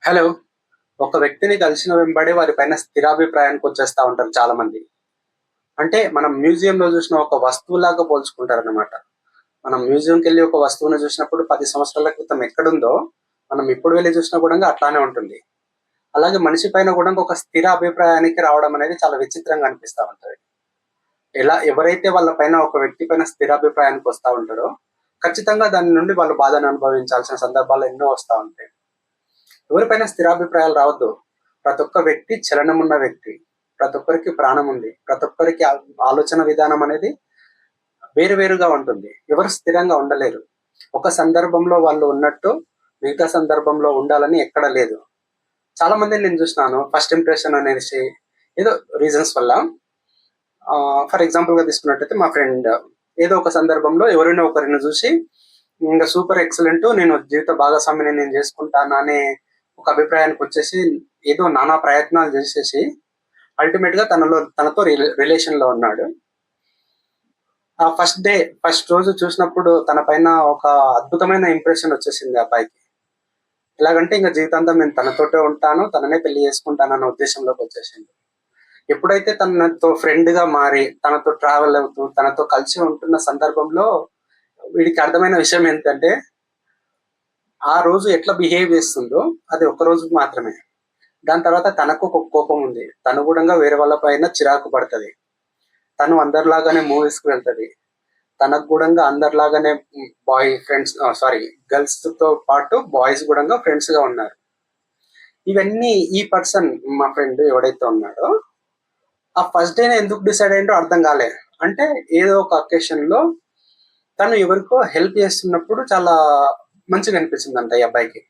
Hello. ఒక వ్యక్తిని కలిసిన వెంబడి వారి పైన స్థిరాభిప్రాయానికి వచ్చేస్తా ఉంటారు చాలా మంది. అంటే మనం మ్యూజియంలో చూసిన ఒక వస్తువులాగా పోల్చుకుంటారన్నమాట. మనం మ్యూజియంకి వెళ్ళి ఒక వస్తువుని చూసినప్పుడు 10 సంవత్సరాల క్రితం ఎక్కడుందో మనం ఇప్పుడు వెళ్ళి చూసినా కూడా అట్లానే ఉంటుంది. అలాగే మనిషి పైన కూడా ఒక స్థిర అభిప్రాయానికి రావడం అనేది చాలా విచిత్రంగా అనిపిస్తా ఉంటది. ఎవరైతే వాళ్ళ పైన ఒక వ్యక్తి పైన స్థిరాభిప్రాయానికి వస్తా ఉంటారో ఖచ్చితంగా దాని నుండి వాళ్ళు బాధను అనుభవించాల్సిన సందర్భాలు ఎన్నో వస్తా ఉంటాయి. ఎవరిపైన స్థిరాభిప్రాయాలు రావద్దు. ప్రతి ఒక్క వ్యక్తి చలనం ఉన్న వ్యక్తి. ప్రతి ఒక్కరికి ప్రాణం ఉంది. ప్రతి ఒక్కరికి ఆలోచన విధానం అనేది వేరు వేరుగా ఉంటుంది. ఎవరు స్థిరంగా ఉండలేరు. ఒక సందర్భంలో వాళ్ళు ఉన్నట్టు మిగతా సందర్భంలో ఉండాలని ఎక్కడ లేదు. చాలా మందిని నేను చూసినాను. ఫస్ట్ ఇంప్రెషన్ అనేసి ఏదో రీజన్స్ వల్ల ఫర్ ఎగ్జాంపుల్ గా తీసుకున్నట్టయితే మా ఫ్రెండ్ ఏదో ఒక సందర్భంలో ఎవరైనా ఒకరిని చూసి ఇంకా సూపర్ ఎక్సలెంట్, నేను జీవిత భాగస్వామిని నేను చేసుకుంటాను అనే ఒక అభిప్రాయానికి వచ్చేసి ఏదో నానా ప్రయత్నాలు చేసేసి అల్టిమేట్ గా తనతో రిలేషన్ లో ఉన్నాడు. ఆ ఫస్ట్ రోజు చూసినప్పుడు తన పైన ఒక అద్భుతమైన ఇంప్రెషన్ వచ్చేసింది ఆ అబ్బాయికి. ఎలాగంటే ఇంకా జీవితాంతం నేను తనతోటే ఉంటాను, తననే పెళ్లి చేసుకుంటాను అన్న ఉద్దేశంలోకి వచ్చేసింది. ఎప్పుడైతే తనతో ఫ్రెండ్ గా మారి తనతో ట్రావెల్ అవుతూ తనతో కలిసి ఉంటున్న సందర్భంలో వీడికి అర్థమైన విషయం ఏంటంటే ఆ రోజు ఎట్లా బిహేవ్ చేస్తుందో అది ఒక రోజు మాత్రమే. దాని తర్వాత తనకు ఒక కోపం ఉంది. తను కూడా వేరే వాళ్ళ పైన చిరాకు పడుతుంది. తను అందరిలాగానే మూవీస్ కి వెళ్తది. తనకు కూడా అందరిలాగానే బాయ్ ఫ్రెండ్స్, సారీ, గర్ల్స్ తో పాటు బాయ్స్ కూడా ఫ్రెండ్స్ గా ఉన్నారు. ఇవన్నీ ఈ పర్సన్, మా ఫ్రెండ్ ఎవడైతే ఉన్నాడో ఆ ఫస్ట్ డే ఎందుకు డిసైడ్ అయ్యిందో అర్థం కాలే. అంటే ఏదో ఒక అకేషన్ లో తను ఎవరికో హెల్ప్ చేస్తున్నప్పుడు చాలా మంచిగా అనిపించింది అంట ఈ అబ్బాయికి.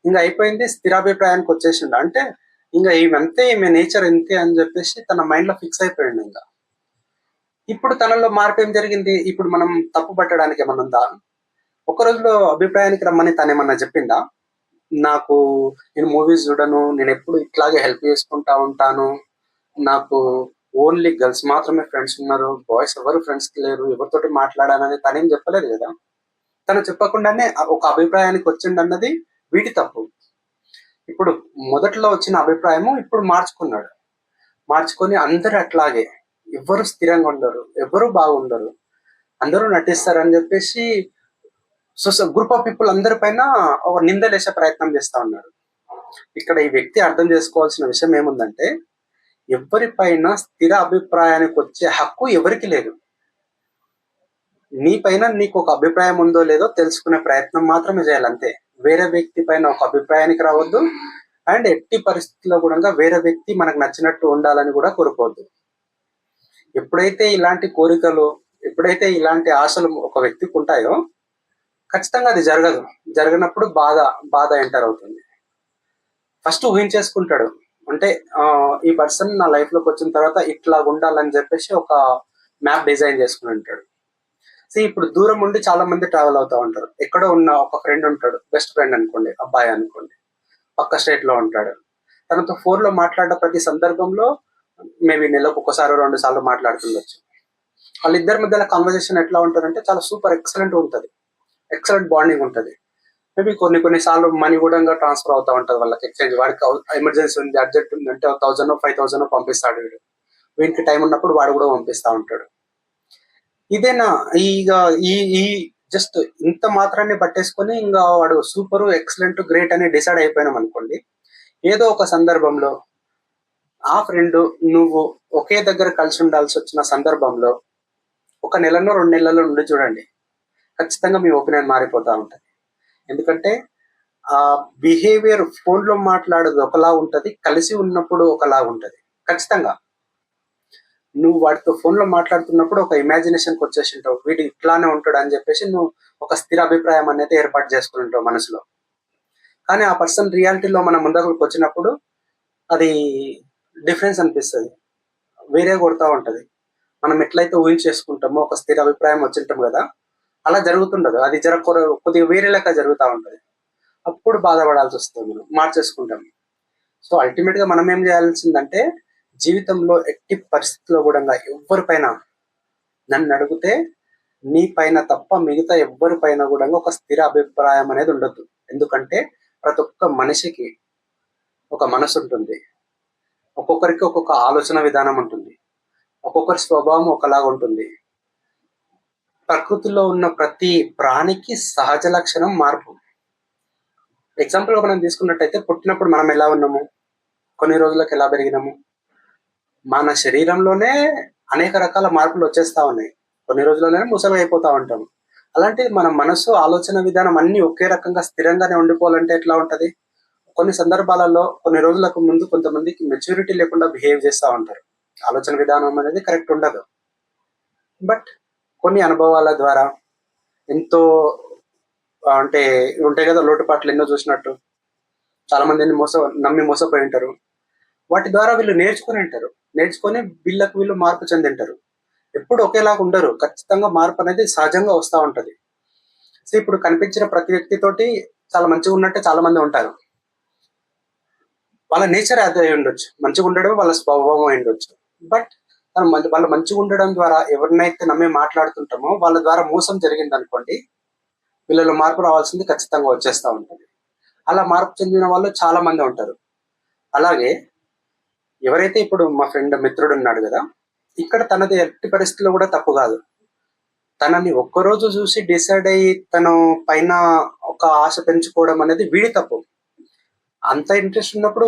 ఇంకా అయిపోయింది, స్థిరాభిప్రాయానికి వచ్చేసిండు. అంటే ఇంకా ఈమెంతే, ఈమె నేచర్ ఇంతే అని చెప్పేసి తన మైండ్ లో ఫిక్స్ అయిపోయింది. ఇంకా ఇప్పుడు తనలో మార్పు ఏం జరిగింది? ఇప్పుడు మనం తప్పు పట్టడానికి ఏమన్నా ఉందా? ఒక రోజులో అభిప్రాయానికి రమ్మని తను ఏమన్నా చెప్పిందా? నాకు నేను మూవీస్ చూడను, నేను ఎప్పుడు ఇట్లాగే హెల్ప్ చేసుకుంటా ఉంటాను, నాకు ఓన్లీ గర్ల్స్ మాత్రమే ఫ్రెండ్స్ ఉన్నారు, బాయ్స్ ఎవరు ఫ్రెండ్స్ లేరు, ఎవరితోటి మాట్లాడానని తనేం చెప్పలేదు కదా. తను చెప్పకుండానే ఒక అభిప్రాయానికి వచ్చిండన్నది వీటి తప్పు. ఇప్పుడు మొదట్లో వచ్చిన అభిప్రాయము ఇప్పుడు మార్చుకున్నాడు. మార్చుకొని అందరు అట్లాగే, ఎవ్వరు స్థిరంగా ఉండరు, ఎవరు బాగుండరు, అందరూ నటిస్తారని చెప్పేసి గ్రూప్ ఆఫ్ పీపుల్ అందరి పైన ఒక నిందలేసే ప్రయత్నం చేస్తా ఉన్నాడు. ఇక్కడ ఈ వ్యక్తి అర్థం చేసుకోవాల్సిన విషయం ఏముందంటే ఎవరిపైన స్థిర అభిప్రాయానికి వచ్చే హక్కు ఎవరికి లేదు. నీ పైన నీకు ఒక అభిప్రాయం ఉందో లేదో తెలుసుకునే ప్రయత్నం మాత్రమే చేయాలి, అంతే. వేరే వ్యక్తి పైన ఒక అభిప్రాయానికి రావద్దు. అండ్ ఎట్టి పరిస్థితుల్లో కూడా వేరే వ్యక్తి మనకు నచ్చినట్టు ఉండాలని కూడా కోరుకోవద్దు. ఎప్పుడైతే ఇలాంటి కోరికలు, ఎప్పుడైతే ఇలాంటి ఆశలు ఒక వ్యక్తికి ఉంటాయో ఖచ్చితంగా అది జరగదు. జరగనప్పుడు బాధ బాధ ఎంటర్ అవుతుంది. ఫస్ట్ ఊహించేసుకుంటాడు. అంటే ఈ పర్సన్ నా లైఫ్ లోకి వచ్చిన తర్వాత ఇట్లా ఉండాలని చెప్పేసి ఒక మ్యాప్ డిజైన్ చేసుకుని ఉంటాడు. సో ఇప్పుడు దూరం ఉండి చాలా మంది ట్రావెల్ అవుతా ఉంటారు. ఎక్కడో ఉన్న ఒక ఫ్రెండ్ ఉంటాడు, బెస్ట్ ఫ్రెండ్ అనుకోండి, అబ్బాయి అనుకోండి, పక్క స్టేట్ లో ఉంటాడు. తనతో ఫోన్ లో మాట్లాడిన ప్రతి సందర్భంలో మేబీ నెలకు ఒకసారి 2 సార్లు మాట్లాడుతుండొచ్చు. వాళ్ళిద్దరి మధ్యలో కాన్వర్జేషన్ ఎట్లా ఉంటుందంటే చాలా సూపర్ ఎక్సలెంట్ ఉంటుంది, ఎక్సలెంట్ బాండింగ్ ఉంటుంది. మేబీ కొన్ని సార్లు మనీ కూడా ట్రాన్స్ఫర్ అవుతా ఉంటుంది వాళ్ళకి, ఎక్స్చేంజ్. వాడికి ఎమర్జెన్సీ ఉంది, అర్జెంట్ ఉంది అంటే 1000 5000 పంపిస్తాడు వీడు. వీనికి టైం ఉన్నప్పుడు వాడు కూడా పంపిస్తా ఉంటాడు. ఇదేనా ఇక ఈ ఈ జస్ట్ ఇంత మాత్రాన్ని పట్టేసుకొని ఇంకా వాడు సూపర్ ఎక్సలెంట్ గ్రేట్ అని డిసైడ్ అయిపోయినాం అనుకోండి. ఏదో ఒక సందర్భంలో ఆ ఫ్రెండ్ నువ్వు ఒకే దగ్గర కలిసి ఉండాల్సి వచ్చిన సందర్భంలో 1 నెలలో 2 నెలల్లో నుండి చూడండి, ఖచ్చితంగా మీ ఒపీనియన్ మారిపోతా ఉంటుంది. ఎందుకంటే ఆ బిహేవియర్ ఫోన్ లో మాట్లాడేది ఒకలా ఉంటది, కలిసి ఉన్నప్పుడు ఒకలా ఉంటది. ఖచ్చితంగా నువ్వు వాడితో ఫోన్ లో మాట్లాడుతున్నప్పుడు ఒక ఇమాజినేషన్ వచ్చేసి ఉంటావు, వీడు ఇట్లానే ఉంటాడు అని చెప్పేసి నువ్వు ఒక స్థిర అభిప్రాయం అనేది ఏర్పాటు చేసుకుని ఉంటావు మనసులో. కానీ ఆ పర్సన్ రియాలిటీలో మన ముందరకు వచ్చినప్పుడు అది డిఫరెన్స్ అనిపిస్తుంది, వేరే కొడతా ఉంటది. మనం ఎట్లయితే ఊహించేసుకుంటామో ఒక స్థిర అభిప్రాయం వచ్చింటాం కదా, అలా జరుగుతుండదు. అది కొద్దిగా వేరే లెక్క జరుగుతూ ఉంటది. అప్పుడు బాధపడాల్సి వస్తుంది, మనం మార్చేసుకుంటాం. సో అల్టిమేట్ గా మనం ఏం చేయాల్సిందంటే జీవితంలో ఎట్టి పరిస్థితుల్లో కూడా ఎవరిపైన, నన్ను అడిగితే నీ పైన తప్ప మిగతా ఎవరి పైన కూడా ఒక స్థిర అభిప్రాయం అనేది ఉండొద్దు. ఎందుకంటే ప్రతి ఒక్క మనిషికి ఒక మనసు ఉంటుంది. ఒక్కొక్కరికి ఒక్కొక్క ఆలోచన విధానం ఉంటుంది. ఒక్కొక్కరి స్వభావం ఒకలాగా ఉంటుంది. ప్రకృతిలో ఉన్న ప్రతి ప్రాణికి సహజ లక్షణం మార్పు. ఎగ్జాంపుల్‌గా మనం తీసుకున్నట్టయితే పుట్టినప్పుడు మనం ఎలా ఉన్నాము? కొన్ని రోజులకు ఎలా పెరిగినాము? మన శరీరంలోనే అనేక రకాల మార్పులు వచ్చేస్తా ఉన్నాయి. కొన్ని రోజుల్లోనే ముసలి అయిపోతా ఉంటాం. అలాంటిది మన మనసు, ఆలోచన విధానం అన్నీ ఒకే రకంగా స్థిరంగానే ఉండిపోవాలంటే ఎట్లా ఉంటది? కొన్ని సందర్భాలలో కొన్ని రోజులకు ముందు కొంతమందికి మెచ్యూరిటీ లేకుండా బిహేవ్ చేస్తా ఉంటారు. ఆలోచన విధానం అనేది కరెక్ట్ ఉండదు. బట్ కొన్ని అనుభవాల ద్వారా ఎంతో అంటే ఉంటాయి కదా లోటుపాట్లు ఎన్నో చూసినట్టు. చాలా మందిని నమ్మి మోసపోయి ఉంటారు. వాటి ద్వారా వీళ్ళు నేర్చుకొని ఉంటారు. నేర్చుకొని వీళ్ళు మార్పు చెందింటారు. ఎప్పుడు ఒకేలాగా ఉండరు. ఖచ్చితంగా మార్పు అనేది సహజంగా వస్తా ఉంటది. సో ఇప్పుడు కనిపించిన ప్రతి వ్యక్తితోటి చాలా మంచిగా ఉన్నట్టే చాలా మంది ఉంటారు. వాళ్ళ నేచర్ అదే అయి ఉండొచ్చు. మంచిగా ఉండడం వాళ్ళ స్వభావం అయి ఉండొచ్చు. బట్ వాళ్ళు మంచిగా ఉండడం ద్వారా ఎవరినైతే నమ్మి మాట్లాడుతుంటామో వాళ్ళ ద్వారా మోసం జరిగింది అనుకోండి, వీళ్ళలో మార్పు రావాల్సింది ఖచ్చితంగా వచ్చేస్తా ఉంటుంది. అలా మార్పు చెందిన వాళ్ళు చాలా మంది ఉంటారు. అలాగే ఎవరైతే ఇప్పుడు మా ఫ్రెండ్ మిత్రుడు ఉన్నాడు కదా, ఇక్కడ తనది ఎట్టి పరిస్థితిలో కూడా తప్పు కాదు. తనని ఒక్కరోజు చూసి డిసైడ్ అయ్యి తను పైన ఒక ఆశ పెంచుకోవడం అనేది వీడి తప్పు. అంత ఇంట్రెస్ట్ ఉన్నప్పుడు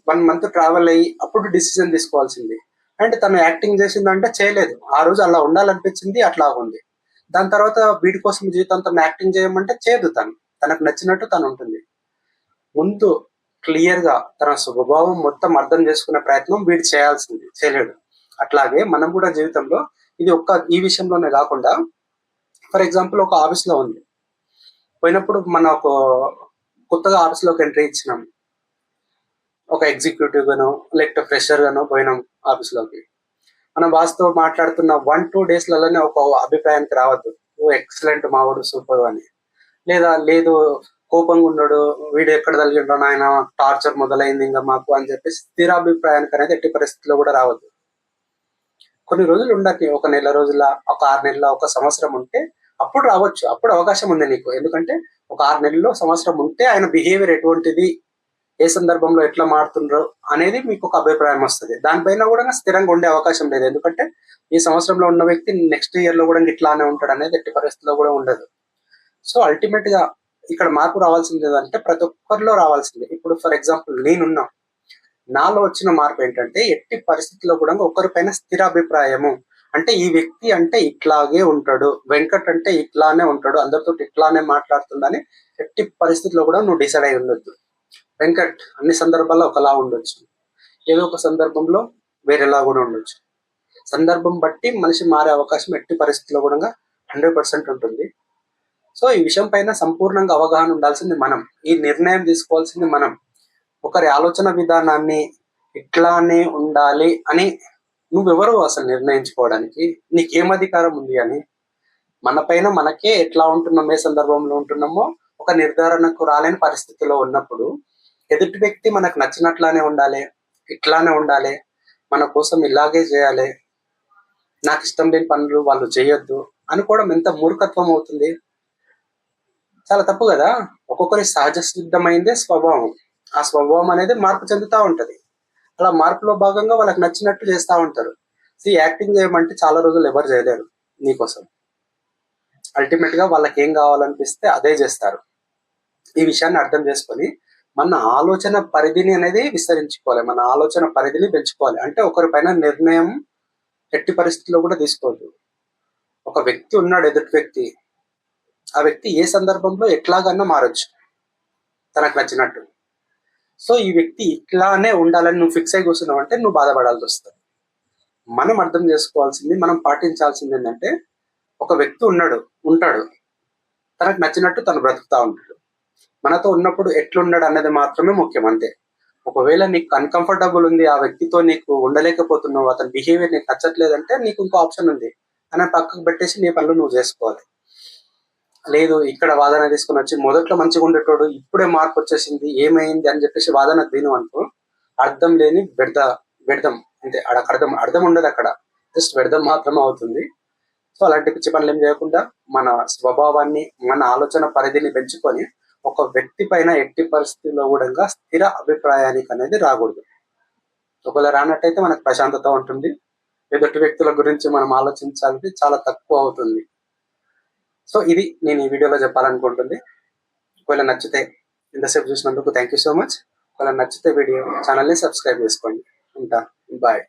వన్ మంత్ ట్రావెల్ అయ్యి అప్పుడు డిసిజన్ తీసుకోవాల్సింది. అంటే తను యాక్టింగ్ చేసిందంటే చేయలేదు. ఆ రోజు అలా ఉండాలనిపించింది, అట్లా ఉంది. దాని తర్వాత వీడి కోసం జీవితాంతం యాక్టింగ్ చేయమంటే చేయదు తను. తనకు నచ్చినట్టు తను ఉంటుంది. ముందు క్లియర్ గా తన స్వభావం మొత్తం అర్థం చేసుకునే ప్రయత్నం వీడు చేయాల్సింది, చేయలేడు. అట్లాగే మనం కూడా జీవితంలో ఇది ఈ విషయంలోనే కాకుండా ఫర్ ఎగ్జాంపుల్ ఒక ఆఫీస్ లో ఉంది. పోయినప్పుడు మన ఒక కొత్తగా ఆఫీస్ లోకి ఎంట్రీ ఇచ్చినాం. ఒక ఎగ్జిక్యూటివ్ గానో లేకపోతే ఫ్రెషర్ గానో పోయినాం ఆఫీస్ లోకి. మన బాస్ తో మాట్లాడుతున్న 1-2 డేస్లలోనే ఒక అభిప్రాయానికి రావద్దు, ఓ ఎక్సలెంట్ మావాడు సూపర్ అని. లేదు కోపంగా ఉన్నాడు, వీడు ఎక్కడ తగిలిండో నాయన టార్చర్ మొదలైంది ఇంకా మాకు అని చెప్పేసి స్థిరాభిప్రాయానికి అనేది ఎట్టి పరిస్థితుల్లో కూడా రావద్దు. కొన్ని రోజులు ఉండకి, ఒక నెల రోజుల, ఒక 6 నెలల, ఒక సంవత్సరం ఉంటే అప్పుడు రావచ్చు. అప్పుడు అవకాశం ఉంది నీకు. ఎందుకంటే ఒక 6 నెలల్లో సంవత్సరం ఉంటే ఆయన బిహేవియర్ ఎటువంటిది, ఏ సందర్భంలో ఎట్లా మారుతుండ్రో అనేది మీకు ఒక అభిప్రాయం వస్తుంది. దానిపైన కూడా స్థిరంగా ఉండే అవకాశం లేదు. ఎందుకంటే ఈ సంవత్సరంలో ఉన్న వ్యక్తి నెక్స్ట్ ఇయర్ లో కూడా ఇట్లానే ఉంటాడు అనేది ఎట్టి పరిస్థితుల్లో కూడా ఉండదు. సో అల్టిమేట్ గా ఇక్కడ మార్పు రావాల్సింది ఏదంటే ప్రతి ఒక్కరిలో రావాల్సింది. ఇప్పుడు ఫర్ ఎగ్జాంపుల్ నేనున్నా, నాలో వచ్చిన మార్పు ఏంటంటే ఎట్టి పరిస్థితుల్లో కూడా ఒకరిపైన స్థిరాభిప్రాయము. అంటే ఈ వ్యక్తి అంటే ఇట్లాగే ఉంటాడు, వెంకట్ అంటే ఇట్లానే ఉంటాడు, అందరితో ఇట్లానే మాట్లాడుతుందని ఎట్టి పరిస్థితుల్లో కూడా నువ్వు డిసైడ్ అయి ఉండొద్దు. వెంకట్ అన్ని సందర్భాల్లో ఒకలా ఉండొచ్చు, ఏదో ఒక సందర్భంలో వేరేలా కూడా ఉండొచ్చు. సందర్భం బట్టి మనిషి మారే అవకాశం ఎట్టి పరిస్థితుల్లో కూడా 100% ఉంటుంది. సో ఈ విషయం పైన సంపూర్ణంగా అవగాహన ఉండాల్సింది మనం. ఈ నిర్ణయం తీసుకోవాల్సింది మనం. ఒకరి ఆలోచన విధానాన్ని ఇట్లానే ఉండాలి అని నువ్వెవరు అసలు నిర్ణయించుకోవడానికి? నీకేం అధికారం ఉంది అని? మన పైన మనకే ఎట్లా ఉంటున్నాం, ఏ సందర్భంలో ఉంటున్నామో ఒక నిర్ధారణకు రాలేని పరిస్థితిలో ఉన్నప్పుడు ఎదుటి వ్యక్తి మనకు నచ్చినట్లానే ఉండాలి, ఇట్లానే ఉండాలి, మన కోసం ఇలాగే చేయాలి, నాకు ఇష్టం లేని పనులు వాళ్ళు చేయొద్దు అనుకోవడం ఎంత మూర్ఖత్వం అవుతుంది. చాలా తప్పు కదా. ఒక్కొక్కరి సహజ సిద్ధమైందే స్వభావం. ఆ స్వభావం అనేది మార్పు చెందుతా ఉంటది. అలా మార్పులో భాగంగా వాళ్ళకి నచ్చినట్టు చేస్తా ఉంటారు. యాక్టింగ్ చేయమంటే చాలా రోజులు ఎవరు చేయలేరు నీకోసం. అల్టిమేట్ గా వాళ్ళకి ఏం కావాలనిపిస్తే అదే చేస్తారు. ఈ విషయాన్ని అర్థం చేసుకొని మన ఆలోచన పరిధిని అనేది విస్తరించుకోవాలి, మన ఆలోచన పరిధిని పెంచుకోవాలి. అంటే ఒకరిపైన నిర్ణయం ఎట్టి పరిస్థితుల్లో కూడా తీసుకోవద్దు. ఒక వ్యక్తి ఉన్నాడు, ఎదుటి వ్యక్తి, ఆ వ్యక్తి ఏ సందర్భంలో ఎట్లాగన్నా మారొచ్చు తనకు నచ్చినట్టు. సో ఈ వ్యక్తి ఇట్లానే ఉండాలని నువ్వు ఫిక్స్ అయి కూర్చున్నావు అంటే నువ్వు బాధపడాల్సి వస్తుంది. మనం అర్థం చేసుకోవాల్సింది, మనం పాటించాల్సింది ఏంటంటే ఒక వ్యక్తి ఉంటాడు, తనకు నచ్చినట్టు తను బ్రతుకుతా ఉంటాడు. మనతో ఉన్నప్పుడు ఎట్లున్నాడు అన్నది మాత్రమే ముఖ్యం, అంతే. ఒకవేళ నీకు అన్కంఫర్టబుల్ ఉంది, ఆ వ్యక్తితో నీకు ఉండలేకపోతున్నావు, అతని బిహేవియర్ నీకు నచ్చట్లేదంటే నీకు ఇంకో ఆప్షన్ ఉంది, అని పక్కకు పెట్టేసి నీ పనులు నువ్వు చేసుకోవాలి. లేదు ఇక్కడ వాదన తీసుకుని వచ్చి మొదట్లో మంచిగా ఉండేటోడు ఇప్పుడే మార్పు వచ్చేసింది ఏమైంది అని చెప్పేసి వాదన దీని అనుకో, అర్థం లేని వ్యర్థం అంటే అర్థం ఉండదు అక్కడ, జస్ట్ వ్యర్థం మాత్రమే అవుతుంది. సో అలాంటి పిచ్చి పనులు ఏం చేయకుండా మన స్వభావాన్ని, మన ఆలోచన పరిధిని పెంచుకొని ఒక వ్యక్తి పైన ఎట్టి పరిస్థితుల్లో కూడా స్థిర అభిప్రాయానికి అనేది రాకూడదు. ఒకవేళ రానట్టయితే మనకు ప్రశాంతత ఉంటుంది. ఎదుటి వ్యక్తుల గురించి మనం ఆలోచించాలంటే చాలా తక్కువ అవుతుంది. సో ఇది నేను ఈ వీడియోలో చెప్పాలనుకుంటుంది. ఒకవేళ నచ్చితే ఇంతసేపు చూసినందుకు థ్యాంక్ యూ సో మచ్. ఒకవేళ నచ్చితే వీడియో ఛానల్ని సబ్స్క్రైబ్ చేసుకోండి. ఉంటా, బాయ్.